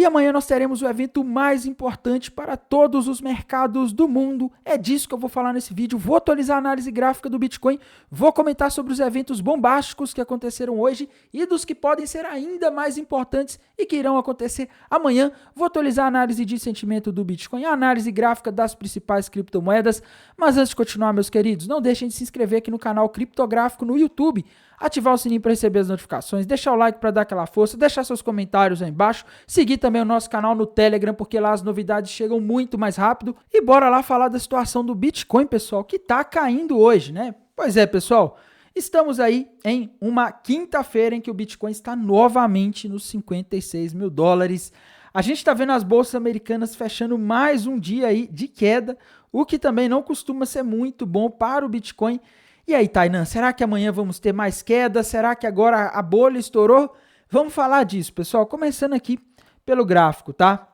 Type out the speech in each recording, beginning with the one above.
amanhã nós teremos o evento mais importante para todos os mercados do mundo. É disso que eu vou falar nesse vídeo. Vou atualizar a análise gráfica do Bitcoin, vou comentar sobre os eventos bombásticos que aconteceram hoje e dos que podem ser ainda mais importantes e que irão acontecer amanhã. Vou atualizar a análise de sentimento do Bitcoin, a análise gráfica das principais criptomoedas. Mas antes de continuar, meus queridos, não deixem de se inscrever aqui no canal Criptográfico no YouTube, ativar o sininho para receber as notificações, deixar o like para dar aquela força, deixar seus comentários aí embaixo, seguir também o nosso canal no Telegram, porque lá as novidades chegam muito mais rápido. E bora lá falar da situação do Bitcoin, pessoal, que tá caindo hoje, né? Pois é, pessoal, estamos aí em uma quinta-feira em que o Bitcoin está novamente nos 56 mil dólares. A gente está vendo as bolsas americanas fechando mais um dia aí de queda, o que também não costuma ser muito bom para o Bitcoin. E aí, Tainan, será que amanhã vamos ter mais queda? Será que agora a bolha estourou? Vamos falar disso, pessoal. Começando aqui pelo gráfico, tá?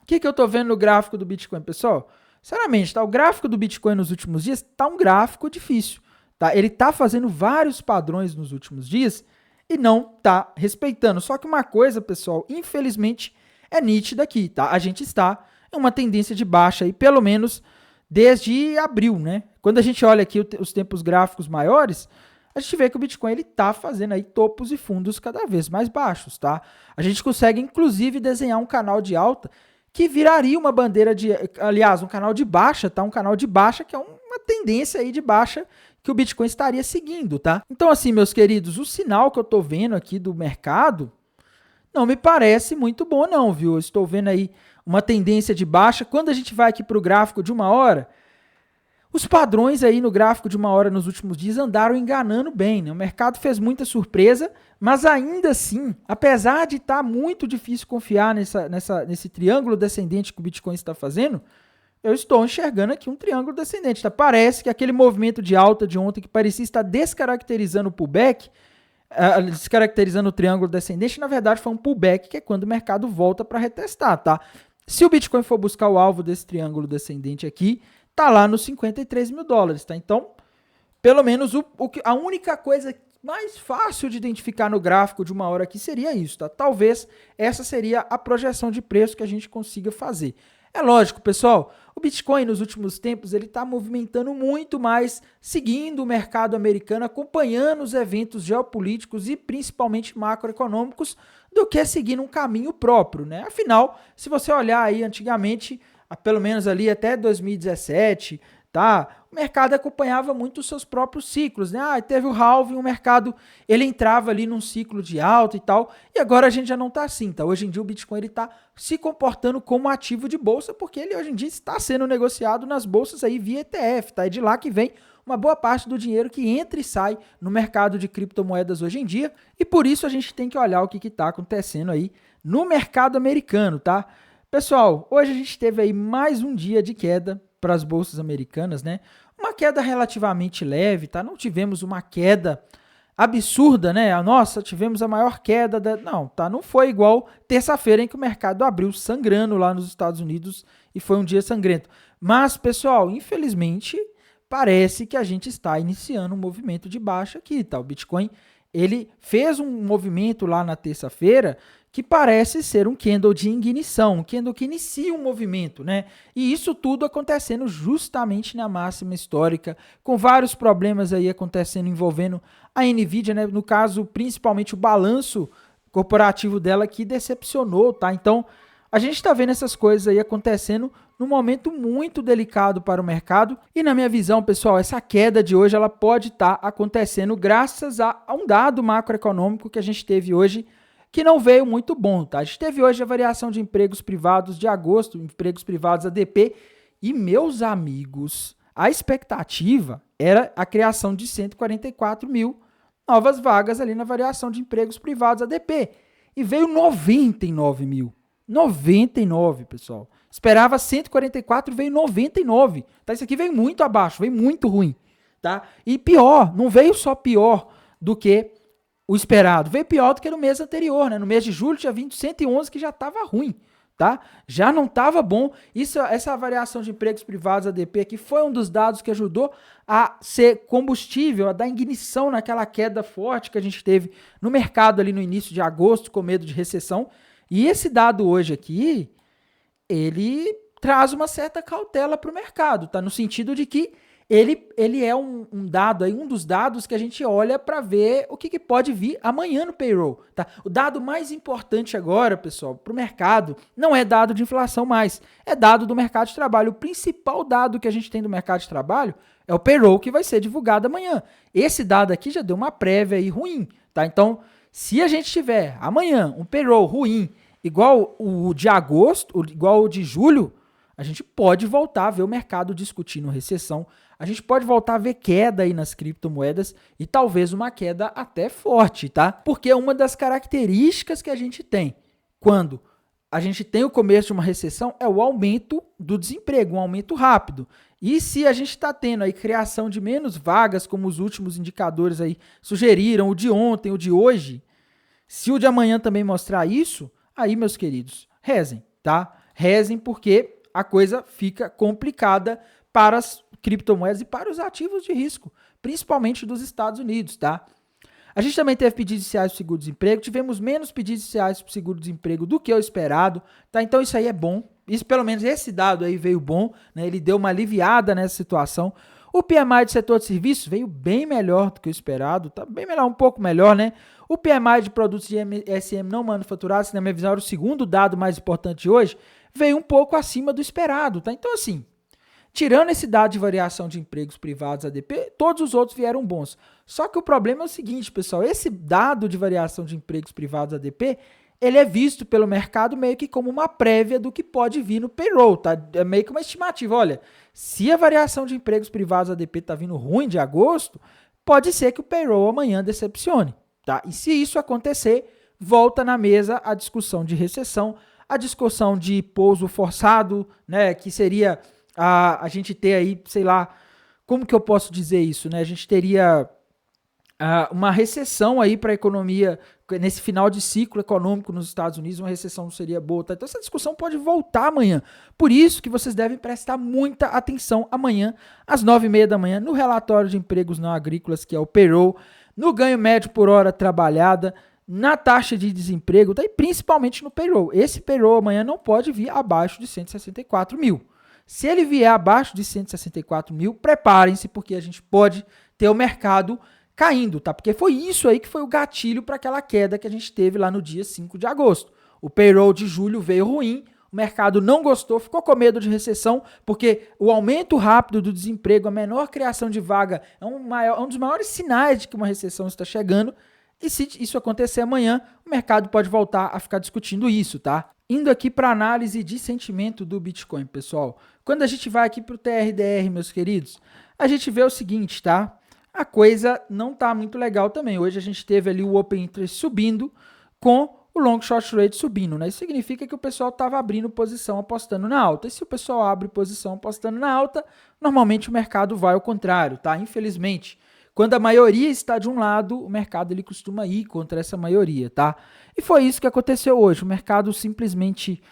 O que eu tô vendo no gráfico do Bitcoin, pessoal? Sinceramente, tá? O gráfico do Bitcoin nos últimos dias tá um gráfico difícil, tá? Ele tá fazendo vários padrões nos últimos dias e não tá respeitando. Só que uma coisa, pessoal, infelizmente é nítida aqui, tá? A gente está em uma tendência de baixa aí, pelo menos desde abril, né? Quando a gente olha aqui os tempos gráficos maiores, a gente vê que o Bitcoin ele tá fazendo aí topos e fundos cada vez mais baixos, tá? A gente consegue, inclusive, desenhar um canal de alta que viraria uma bandeira de... Aliás, um canal de baixa, tá? Um canal de baixa que é uma tendência aí de baixa que o Bitcoin estaria seguindo, tá? Então, assim, meus queridos, o sinal que eu tô vendo aqui do mercado não me parece muito bom não, viu? Eu estou vendo aí uma tendência de baixa. Quando a gente vai aqui para o gráfico de uma hora, os padrões aí no gráfico de uma hora nos últimos dias andaram enganando bem, né? O mercado fez muita surpresa, mas ainda assim, apesar de estar muito difícil confiar nesse triângulo descendente que o Bitcoin está fazendo, eu estou enxergando aqui um triângulo descendente, tá? Parece que aquele movimento de alta de ontem que parecia estar descaracterizando o pullback, descaracterizando o triângulo descendente, na verdade foi um pullback, que é quando o mercado volta para retestar, tá? Se o Bitcoin for buscar o alvo desse triângulo descendente aqui, tá lá nos 53 mil dólares, tá? Então, pelo menos a única coisa mais fácil de identificar no gráfico de uma hora aqui seria isso, tá? Talvez essa seria a projeção de preço que a gente consiga fazer. É lógico, pessoal, o Bitcoin nos últimos tempos ele está movimentando muito mais, seguindo o mercado americano, acompanhando os eventos geopolíticos e principalmente macroeconômicos, do que seguindo um caminho próprio, né? Afinal, se você olhar aí antigamente, pelo menos ali até 2017, tá? O mercado acompanhava muito os seus próprios ciclos, né? Teve o halving, o mercado ele entrava ali num ciclo de alta e tal, e agora a gente já não tá assim, tá? Hoje em dia o Bitcoin ele tá se comportando como ativo de bolsa, porque ele hoje em dia está sendo negociado nas bolsas aí via ETF, tá? É de lá que vem uma boa parte do dinheiro que entra e sai no mercado de criptomoedas hoje em dia, e por isso a gente tem que olhar o que está acontecendo aí no mercado americano, tá? Pessoal, hoje a gente teve aí mais um dia de queda para as bolsas americanas, né? Uma queda relativamente leve, tá? Não tivemos uma queda absurda, né? Nossa, tivemos a maior queda Não, tá? Não foi igual terça-feira em que o mercado abriu sangrando lá nos Estados Unidos e foi um dia sangrento. Mas, pessoal, infelizmente, parece que a gente está iniciando um movimento de baixa aqui, tá? O Bitcoin, ele fez um movimento lá na terça-feira que parece ser um candle de ignição, um candle que inicia um movimento, né? E isso tudo acontecendo justamente na máxima histórica, com vários problemas aí acontecendo envolvendo a Nvidia, né? No caso, principalmente o balanço corporativo dela que decepcionou, tá? Então, a gente está vendo essas coisas aí acontecendo num momento muito delicado para o mercado e na minha visão, pessoal, essa queda de hoje ela pode estar acontecendo graças a um dado macroeconômico que a gente teve hoje que não veio muito bom, tá? A gente teve hoje a variação de empregos privados de agosto, empregos privados ADP, e meus amigos, a expectativa era a criação de 144 mil novas vagas ali na variação de empregos privados ADP, e veio 99 mil. 99, pessoal. Esperava 144, veio 99. Tá? Isso aqui veio muito abaixo, veio muito ruim, tá? E pior, não veio só pior do que o esperado, veio pior do que no mês anterior, né? No mês de julho tinha vindo 111 que já estava ruim, tá? Já não estava bom. Essa variação de empregos privados ADP aqui foi um dos dados que ajudou a ser combustível, a dar ignição naquela queda forte que a gente teve no mercado ali no início de agosto, com medo de recessão. E esse dado hoje aqui, ele traz uma certa cautela para o mercado, tá? No sentido de que ele é um dado aí, um dos dados que a gente olha para ver o que pode vir amanhã no payroll, tá? O dado mais importante agora, pessoal, para o mercado, não é dado de inflação mais, é dado do mercado de trabalho. O principal dado que a gente tem do mercado de trabalho é o payroll que vai ser divulgado amanhã. Esse dado aqui já deu uma prévia aí ruim, tá? Então, se a gente tiver amanhã um payroll ruim, igual o de agosto, igual o de julho, a gente pode voltar a ver o mercado discutindo recessão, a gente pode voltar a ver queda aí nas criptomoedas e talvez uma queda até forte, tá? Porque uma das características que a gente tem quando a gente tem o começo de uma recessão é o aumento do desemprego, um aumento rápido. E se a gente está tendo aí criação de menos vagas, como os últimos indicadores aí sugeriram, o de ontem, o de hoje, se o de amanhã também mostrar isso, aí, meus queridos, rezem, tá? Rezem porque a coisa fica complicada para as criptomoedas e para os ativos de risco, principalmente dos Estados Unidos, tá? A gente também teve pedidos iniciais para seguro-desemprego, tivemos menos pedidos iniciais para seguro-desemprego do que o esperado, tá? Então isso aí é bom, isso pelo menos esse dado aí veio bom, né? Ele deu uma aliviada nessa situação. O PMI do setor de serviços veio bem melhor do que o esperado, tá bem melhor, um pouco melhor, né? O PMI de produtos de SM não manufaturados, na minha visão era o segundo dado mais importante hoje, veio um pouco acima do esperado, tá? Então assim, tirando esse dado de variação de empregos privados ADP, todos os outros vieram bons. Só que o problema é o seguinte, pessoal, esse dado de variação de empregos privados ADP, ele é visto pelo mercado meio que como uma prévia do que pode vir no payroll, tá? É meio que uma estimativa. Olha, se a variação de empregos privados ADP tá vindo ruim de agosto, pode ser que o payroll amanhã decepcione, tá? E se isso acontecer, volta na mesa a discussão de recessão, a discussão de pouso forçado, né, que seria a gente ter aí, sei lá, como que eu posso dizer isso, né? A gente teria uma recessão aí para a economia nesse final de ciclo econômico nos Estados Unidos, uma recessão não seria boa, tá? Então essa discussão pode voltar amanhã. Por isso que vocês devem prestar muita atenção amanhã, às 9h30 da manhã, no relatório de empregos não agrícolas, que é o payroll, no ganho médio por hora trabalhada, na taxa de desemprego, tá? E principalmente no payroll. Esse payroll amanhã não pode vir abaixo de 164 mil. Se ele vier abaixo de 164 mil, preparem-se, porque a gente pode ter o mercado caindo, tá? Porque foi isso aí que foi o gatilho para aquela queda que a gente teve lá no dia 5 de agosto. O payroll de julho veio ruim, o mercado não gostou, ficou com medo de recessão, porque o aumento rápido do desemprego, a menor criação de vaga, é um dos maiores sinais de que uma recessão está chegando. E se isso acontecer amanhã, o mercado pode voltar a ficar discutindo isso, tá? Indo aqui para análise de sentimento do Bitcoin, pessoal. Quando a gente vai aqui para o TRDR, meus queridos, a gente vê o seguinte, tá? A coisa não tá muito legal também. Hoje a gente teve ali o Open Interest subindo com o Long Short Rate subindo, né? Isso significa que o pessoal estava abrindo posição apostando na alta. E se o pessoal abre posição apostando na alta, normalmente o mercado vai ao contrário, tá? Infelizmente. Quando a maioria está de um lado, o mercado ele costuma ir contra essa maioria, tá? E foi isso que aconteceu hoje. O mercado simplesmente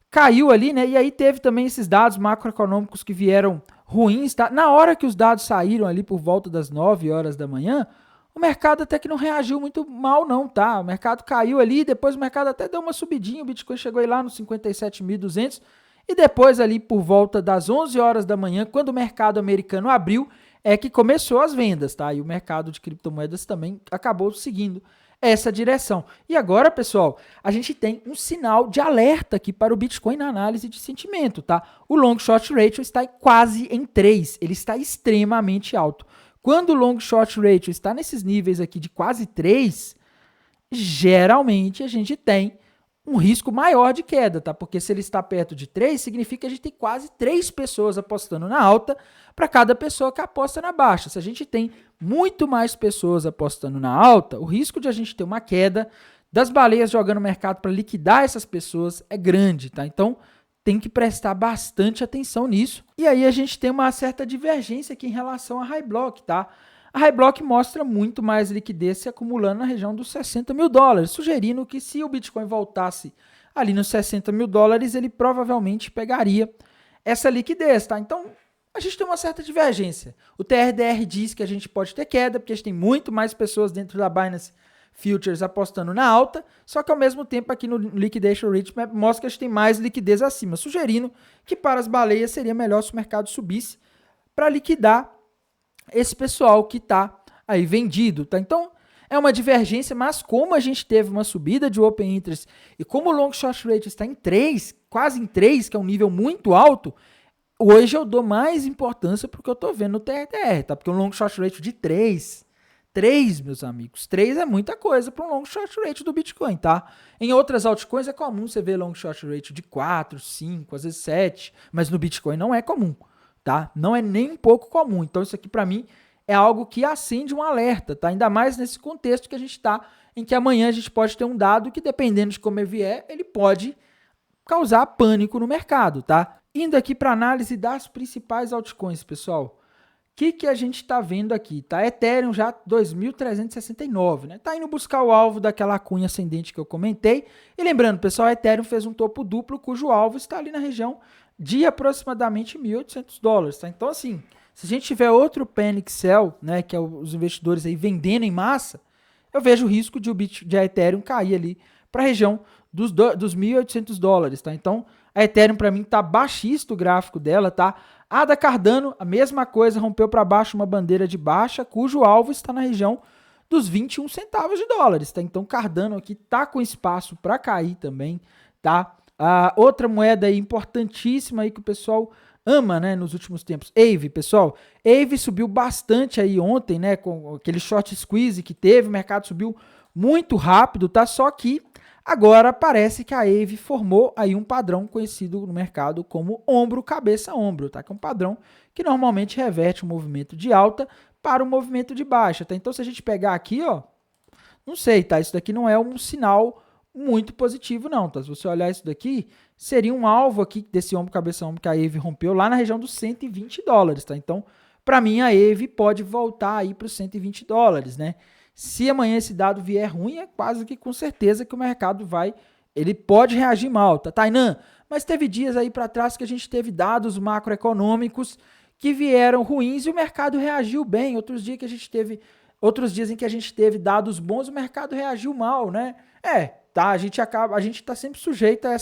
caiu ali, né? E aí teve também esses dados macroeconômicos que vieram ruins, tá? Na hora que os dados saíram ali por volta das 9 horas da manhã, o mercado até que não reagiu muito mal não, tá? O mercado caiu ali, depois o mercado até deu uma subidinha, o Bitcoin chegou aí lá nos 57.200 e depois ali por volta das 11 horas da manhã, quando o mercado americano abriu, é que começou as vendas, tá? E o mercado de criptomoedas também acabou seguindo essa direção. E agora, pessoal, a gente tem um sinal de alerta aqui para o Bitcoin na análise de sentimento, tá? O Long Short Ratio está quase em 3, ele está extremamente alto. Quando o Long Short Ratio está nesses níveis aqui de quase 3, geralmente a gente tem um risco maior de queda, tá? Porque se ele está perto de 3, significa que a gente tem quase 3 pessoas apostando na alta para cada pessoa que aposta na baixa. Se a gente tem muito mais pessoas apostando na alta, o risco de a gente ter uma queda das baleias jogando no mercado para liquidar essas pessoas é grande, tá? Então, tem que prestar bastante atenção nisso. E aí a gente tem uma certa divergência aqui em relação a High Block, tá? A High Block mostra muito mais liquidez se acumulando na região dos 60 mil dólares, sugerindo que se o Bitcoin voltasse ali nos 60 mil dólares, ele provavelmente pegaria essa liquidez, tá? Então, a gente tem uma certa divergência. O TRDR diz que a gente pode ter queda, porque a gente tem muito mais pessoas dentro da Binance futures apostando na alta, só que ao mesmo tempo aqui no Liquidation Rate Map mostra que a gente tem mais liquidez acima, sugerindo que para as baleias seria melhor se o mercado subisse para liquidar esse pessoal que está aí vendido, tá? Então, é uma divergência, mas como a gente teve uma subida de Open Interest e como o Long Short Rate está em 3, quase em 3, que é um nível muito alto, hoje eu dou mais importância para o que eu estou vendo no TRTR, tá? Porque um Long Short Rate de 3, meus amigos, 3 é muita coisa para um Long Short Rate do Bitcoin, tá? Em outras altcoins é comum você ver Long Short Rate de 4, 5, às vezes 7, mas no Bitcoin não é comum, tá? Não é nem um pouco comum. Então isso aqui para mim é algo que acende um alerta, tá? Ainda mais nesse contexto que a gente está, em que amanhã a gente pode ter um dado que, dependendo de como ele vier, ele pode causar pânico no mercado, tá? Indo aqui para análise das principais altcoins, pessoal. O que a gente está vendo aqui? Tá? Ethereum já 2.369, né? Tá indo buscar o alvo daquela cunha ascendente que eu comentei. E lembrando, pessoal, a Ethereum fez um topo duplo, cujo alvo está ali na região de aproximadamente $1.800, tá? Então, assim, se a gente tiver outro panic sell, né, que é os investidores aí vendendo em massa, eu vejo o risco de a Ethereum cair ali para a região dos $1.800, tá? Então, a Ethereum para mim tá baixista o gráfico dela, tá? A da Cardano, a mesma coisa, rompeu para baixo uma bandeira de baixa, cujo alvo está na região dos 21 centavos de dólares, tá? Então, Cardano aqui tá com espaço para cair também, tá? Outra moeda aí importantíssima aí que o pessoal ama, né, nos últimos tempos, Aave, pessoal. Aave subiu bastante aí ontem, né, com aquele short squeeze que teve, o mercado subiu muito rápido, tá? Só que agora parece que a Aave formou aí um padrão conhecido no mercado como ombro, cabeça, ombro, tá? Que é um padrão que normalmente reverte um movimento de alta para um movimento de baixa, tá? Então, se a gente pegar aqui, ó, não sei, tá? Isso daqui não é um sinal muito positivo, não, tá? Se você olhar isso daqui, seria um alvo aqui desse ombro, cabeça, ombro que a Aave rompeu lá na região dos $120, tá? Então, para mim, a Aave pode voltar aí para os $120, né? Se amanhã esse dado vier ruim, é quase que com certeza que o mercado ele pode reagir mal, tá, Tainan? Mas teve dias aí para trás que a gente teve dados macroeconômicos que vieram ruins e o mercado reagiu bem. Outros dias em que a gente teve dados bons, o mercado reagiu mal, né? Tá, a gente tá sempre sujeito a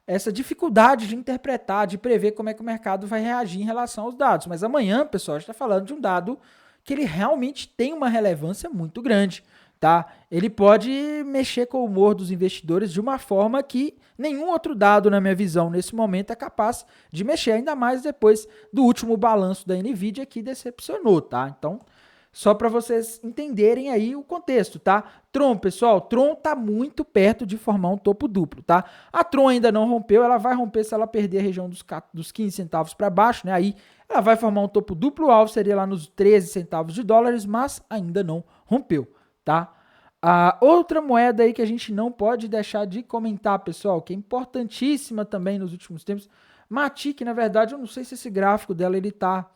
essa dificuldade de interpretar, de prever como é que o mercado vai reagir em relação aos dados. Mas amanhã, pessoal, a gente está falando de um dado que ele realmente tem uma relevância muito grande, tá? Ele pode mexer com o humor dos investidores de uma forma que nenhum outro dado, na minha visão, nesse momento é capaz de mexer, ainda mais depois do último balanço da Nvidia que decepcionou, tá? Então, só para vocês entenderem aí o contexto, tá? Tron, pessoal, Tron tá muito perto de formar um topo duplo, tá? A Tron ainda não rompeu, ela vai romper se ela perder a região dos 15 centavos para baixo, né? Aí ela vai formar um topo duplo, o alvo seria lá nos 13 centavos de dólares, mas ainda não rompeu, tá? A outra moeda aí que a gente não pode deixar de comentar, pessoal, que é importantíssima também nos últimos tempos, Matic, na verdade, eu não sei se esse gráfico dela ele tá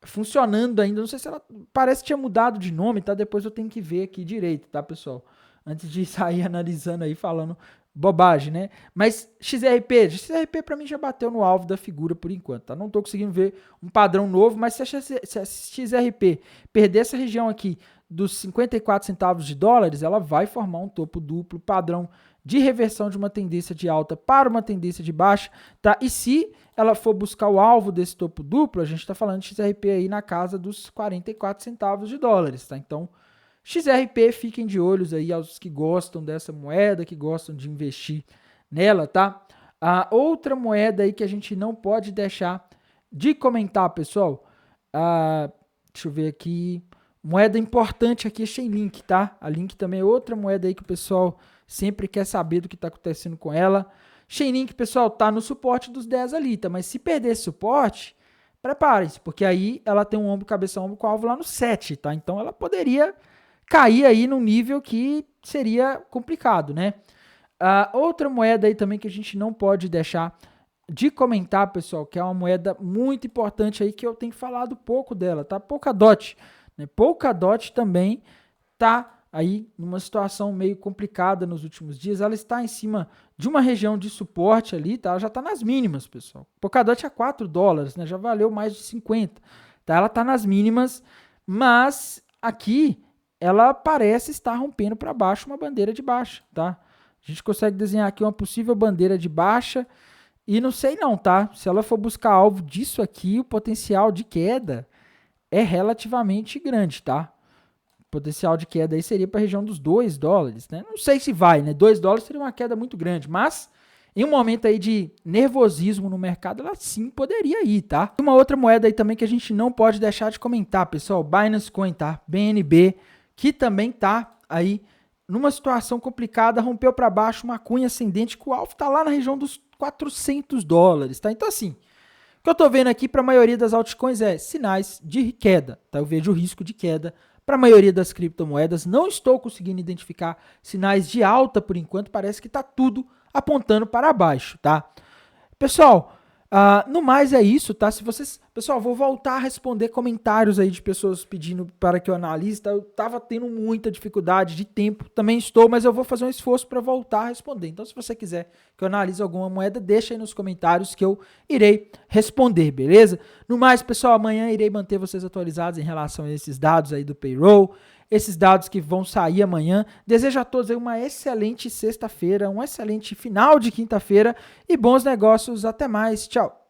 funcionando ainda, não sei se ela parece que tinha mudado de nome, tá? Depois eu tenho que ver aqui direito, tá, pessoal? Antes de sair analisando aí, falando bobagem, né? Mas XRP para mim já bateu no alvo da figura por enquanto, tá? Não tô conseguindo ver um padrão novo, mas se a XRP perder essa região aqui dos 54 centavos de dólares, ela vai formar um topo duplo padrão de reversão de uma tendência de alta para uma tendência de baixa, tá? E se ela for buscar o alvo desse topo duplo, a gente está falando de XRP aí na casa dos 44 centavos de dólares, tá? Então, XRP, fiquem de olhos aí aos que gostam dessa moeda, que gostam de investir nela, tá? A outra moeda aí que a gente não pode deixar de comentar, pessoal, deixa eu ver aqui, moeda importante aqui é Chainlink, tá? A Link também é outra moeda aí que o pessoal sempre quer saber do que está acontecendo com ela. Chainlink, pessoal, tá no suporte dos 10 ali, tá? Mas se perder esse suporte, preparem-se, porque aí ela tem um ombro, cabeça, ombro com alvo lá no 7, tá? Então ela poderia cair aí num nível que seria complicado, né? Outra moeda aí também que a gente não pode deixar de comentar, pessoal, que é uma moeda muito importante aí que eu tenho falado pouco dela, tá? Polkadot, né? Polkadot também tá aí numa situação meio complicada nos últimos dias. Ela está em cima de uma região de suporte ali, tá? Ela já está nas mínimas, pessoal. Polkadot é $4, né? Já valeu mais de 50, tá? Ela está nas mínimas, mas aqui ela parece estar rompendo para baixo uma bandeira de baixa, tá? A gente consegue desenhar aqui uma possível bandeira de baixa e não sei não, tá? Se ela for buscar alvo disso aqui, o potencial de queda é relativamente grande, tá? O potencial de queda aí seria para a região dos $2, né? Não sei se vai, né? $2 seria uma queda muito grande, mas em um momento aí de nervosismo no mercado, ela sim poderia ir, tá? Uma outra moeda aí também que a gente não pode deixar de comentar, pessoal, Binance Coin, tá? BNB, que também tá aí numa situação complicada, rompeu para baixo uma cunha ascendente, que o alvo tá lá na região dos $400, tá? Então assim, o que eu tô vendo aqui para a maioria das altcoins é sinais de queda, tá? Eu vejo o risco de queda para a maioria das criptomoedas. Não estou conseguindo identificar sinais de alta por enquanto, parece que tá tudo apontando para baixo, tá? Pessoal, no mais é isso, tá? Se vocês, pessoal, vou voltar a responder comentários aí de pessoas pedindo para que eu analise, tá? Eu tava tendo muita dificuldade de tempo, também estou, mas eu vou fazer um esforço para voltar a responder. Então, se você quiser que eu analise alguma moeda, deixa aí nos comentários que eu irei responder, beleza? No mais, pessoal, amanhã irei manter vocês atualizados em relação a esses dados aí do payroll, esses dados que vão sair amanhã. Desejo a todos aí uma excelente sexta-feira, um excelente final de quinta-feira e bons negócios. Até mais. Tchau.